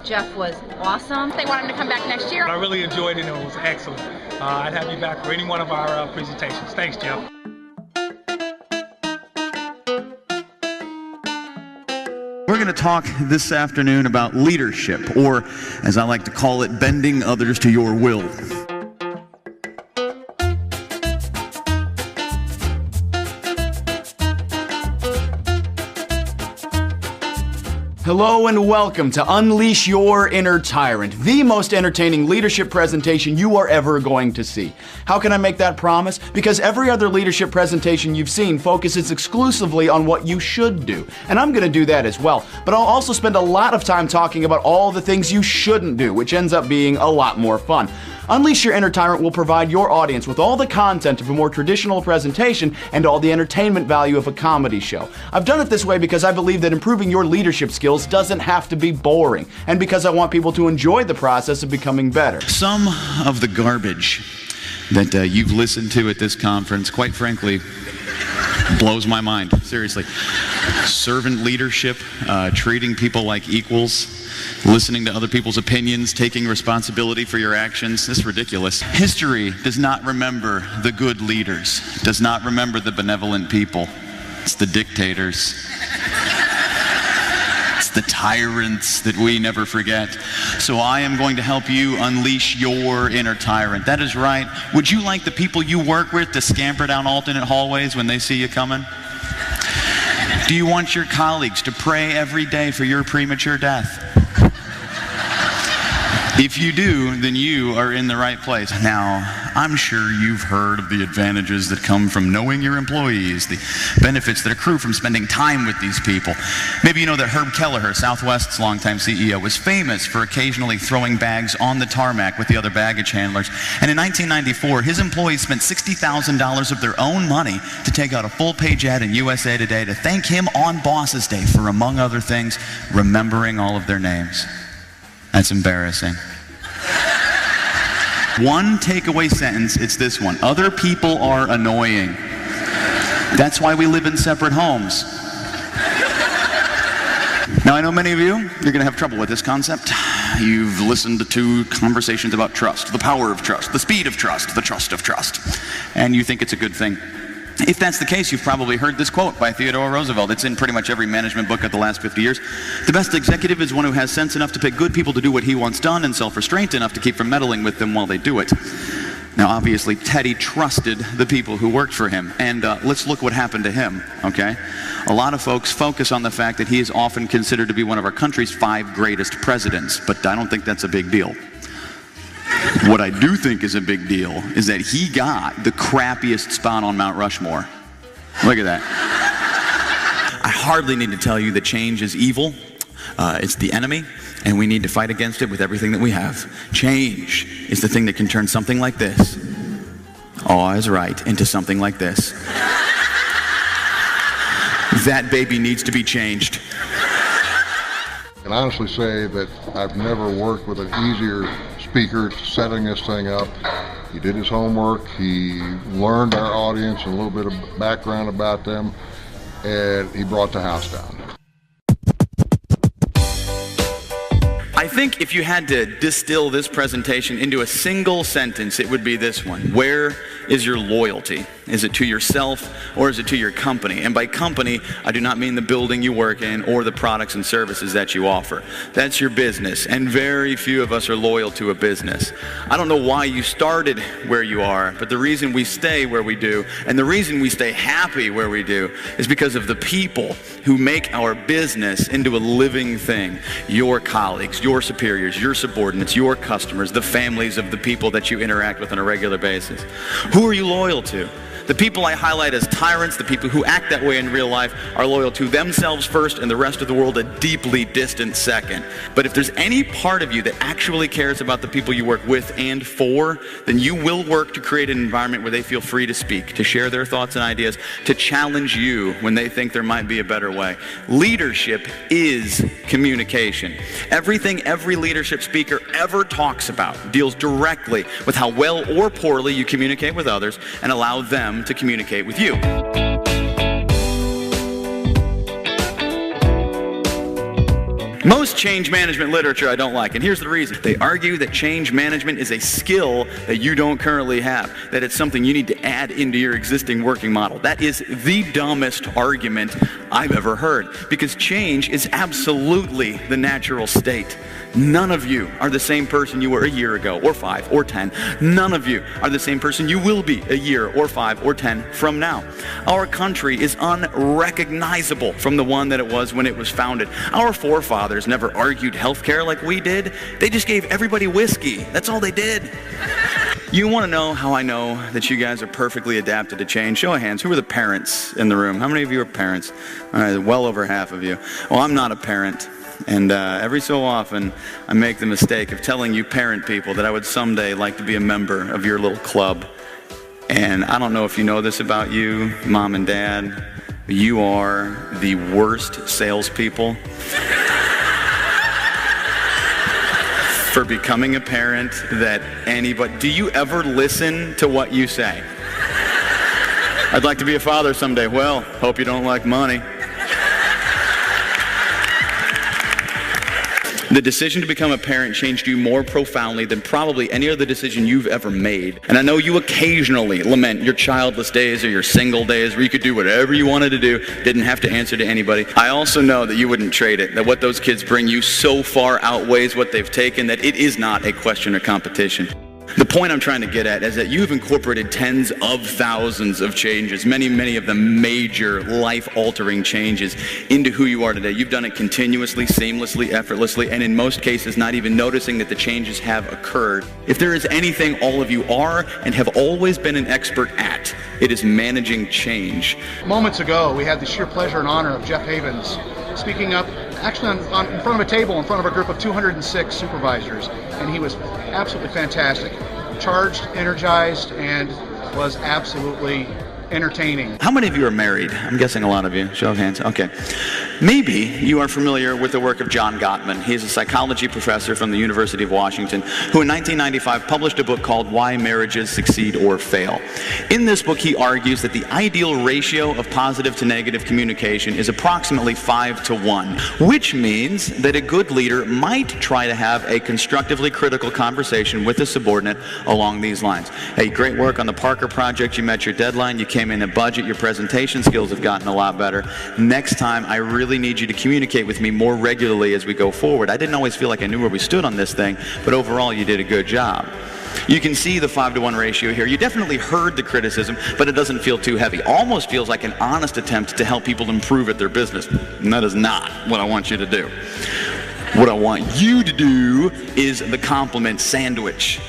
Jeff was awesome. They want him to come back next year. I really enjoyed it and it was excellent. I'd have you back for any one of our presentations. Thanks, Jeff. We're going to talk this afternoon about leadership, or as I like to call it, bending others to your will. Hello and welcome to Unleash Your Inner Tyrant, the most entertaining leadership presentation you are ever going to see. How can I make that promise? Because every other leadership presentation you've seen focuses exclusively on what you should do. And I'm going to do that as well. But I'll also spend a lot of time talking about all the things you shouldn't do, which ends up being a lot more fun. Unleash Your Inner Tyrant will provide your audience with all the content of a more traditional presentation and all the entertainment value of a comedy show. I've done it this way because I believe that improving your leadership skills doesn't have to be boring, and because I want people to enjoy the process of becoming better. Some of the garbage that you've listened to at this conference, quite frankly, blows my mind. Seriously. Servant leadership, treating people like equals, listening to other people's opinions, taking responsibility for your actions. This is ridiculous. History does not remember the good leaders, does not remember the benevolent people. It's the dictators. It's the tyrants that we never forget. So I am going to help you unleash your inner tyrant. That is right. Would you like the people you work with to scamper down alternate hallways when they see you coming? Do you want your colleagues to pray every day for your premature death? If you do, then you are in the right place. Now, I'm sure you've heard of the advantages that come from knowing your employees, the benefits that accrue from spending time with these people. Maybe you know that Herb Kelleher, Southwest's longtime CEO, was famous for occasionally throwing bags on the tarmac with the other baggage handlers. And in 1994, his employees spent $60,000 of their own money to take out a full-page ad in USA Today to thank him on Boss's Day for, among other things, remembering all of their names. That's embarrassing. One takeaway sentence, it's this one. Other people are annoying. That's why we live in separate homes. Now, I know many of you, you're going to have trouble with this concept. You've listened to conversations about trust, the power of trust, the speed of trust, the trust of trust, and you think it's a good thing. If that's the case, you've probably heard this quote by Theodore Roosevelt. It's in pretty much every management book of the last 50 years. The best executive is one who has sense enough to pick good people to do what he wants done and self-restraint enough to keep from meddling with them while they do it. Now, obviously, Teddy trusted the people who worked for him, and let's look what happened to him, okay? A lot of folks focus on the fact that he is often considered to be one of our country's 5 greatest presidents, but I don't think that's a big deal. What I do think is a big deal is that he got the crappiest spot on Mount Rushmore. Look at that. I hardly need to tell you that change is evil. It's the enemy, and we need to fight against it with everything that we have. Change is the thing that can turn something like this, oh, I was right, into something like this. That baby needs to be changed. I can honestly say that I've never worked with an easier speaker setting this thing up. He did his homework, he learned our audience and a little bit of background about them, and he brought the house down. I think if you had to distill this presentation into a single sentence, it would be this one. Where is your loyalty? Is it to yourself or is it to your company? And by company, I do not mean the building you work in or the products and services that you offer. That's your business, and very few of us are loyal to a business. I don't know why you started where you are, but the reason we stay where we do, and the reason we stay happy where we do, is because of the people who make our business into a living thing. Your colleagues, your superiors, your subordinates, your customers, the families of the people that you interact with on a regular basis. Who are you loyal to? The people I highlight as tyrants, the people who act that way in real life, are loyal to themselves first and the rest of the world a deeply distant second. But if there's any part of you that actually cares about the people you work with and for, then you will work to create an environment where they feel free to speak, to share their thoughts and ideas, to challenge you when they think there might be a better way. Leadership is communication. Everything every leadership speaker ever talks about deals directly with how well or poorly you communicate with others and allow them to communicate with you. Most change management literature I don't like, and here's the reason. They argue that change management is a skill that you don't currently have, that it's something you need to add into your existing working model. That is the dumbest argument I've ever heard, because change is absolutely the natural state. None of you are the same person you were a year ago, or 5, or 10. None of you are the same person you will be a year, or 5, or 10 from now. Our country is unrecognizable from the one that it was when it was founded. Our forefathers never argued healthcare like we did. They just gave everybody whiskey. That's all they did. You want to know how I know that you guys are perfectly adapted to change? Show of hands. Who are the parents in the room? How many of you are parents? All right, well over half of you. Well, I'm not a parent. And every so often, I make the mistake of telling you parent people that I would someday like to be a member of your little club. And I don't know if you know this about you, Mom and Dad, but you are the worst salespeople for becoming a parent that anybody... Do you ever listen to what you say? I'd like to be a father someday. Well, hope you don't like money. The decision to become a parent changed you more profoundly than probably any other decision you've ever made. And I know you occasionally lament your childless days or your single days where you could do whatever you wanted to do, didn't have to answer to anybody. I also know that you wouldn't trade it, that what those kids bring you so far outweighs what they've taken that it is not a question of competition. The point I'm trying to get at is that you've incorporated tens of thousands of changes, many of them major life-altering changes into who you are today. You've done it continuously, seamlessly, effortlessly, and in most cases not even noticing that the changes have occurred. If there is anything all of you are and have always been an expert at, it is managing change. Moments ago, we had the sheer pleasure and honor of Jeff Havens speaking up actually in front of a table in front of a group of 206 supervisors, and he was absolutely fantastic, charged, energized, and was absolutely entertaining. How many of you are married? I'm guessing a lot of you. Show of hands. Okay. Maybe you are familiar with the work of John Gottman. He is a psychology professor from the University of Washington who in 1995 published a book called Why Marriages Succeed or Fail. In this book, he argues that the ideal ratio of positive to negative communication is approximately 5 to 1, which means that a good leader might try to have a constructively critical conversation with a subordinate along these lines. Hey, great work on the Parker project. You met your deadline. You came in a budget. Your presentation skills have gotten a lot better. Next time, I really need you to communicate with me more regularly as we go forward. I didn't always feel like I knew where we stood on this thing, but overall, you did a good job. You can see the 5 to 1 ratio here. You definitely heard the criticism, but it doesn't feel too heavy. Almost feels like an honest attempt to help people improve at their business. And that is not what I want you to do. What I want you to do is the compliment sandwich.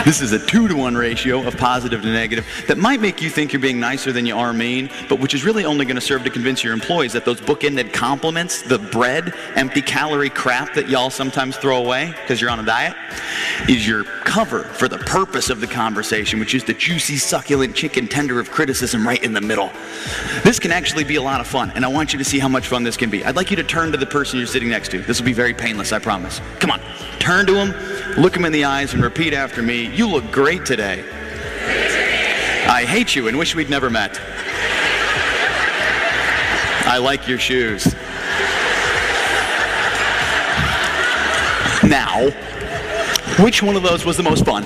This is a 2 to 1 ratio of positive to negative that might make you think you're being nicer than you are mean, but which is really only going to serve to convince your employees that those bookended compliments, the bread, empty calorie crap that y'all sometimes throw away because you're on a diet, is your cover for the purpose of the conversation, which is the juicy, succulent chicken tender of criticism right in the middle. This can actually be a lot of fun, and I want you to see how much fun this can be. I'd like you to turn to the person you're sitting next to. This will be very painless, I promise. Come on, turn to him, look him in the eyes, and repeat after me. You look great today. I hate you and wish we'd never met. I like your shoes. Now, which one of those was the most fun?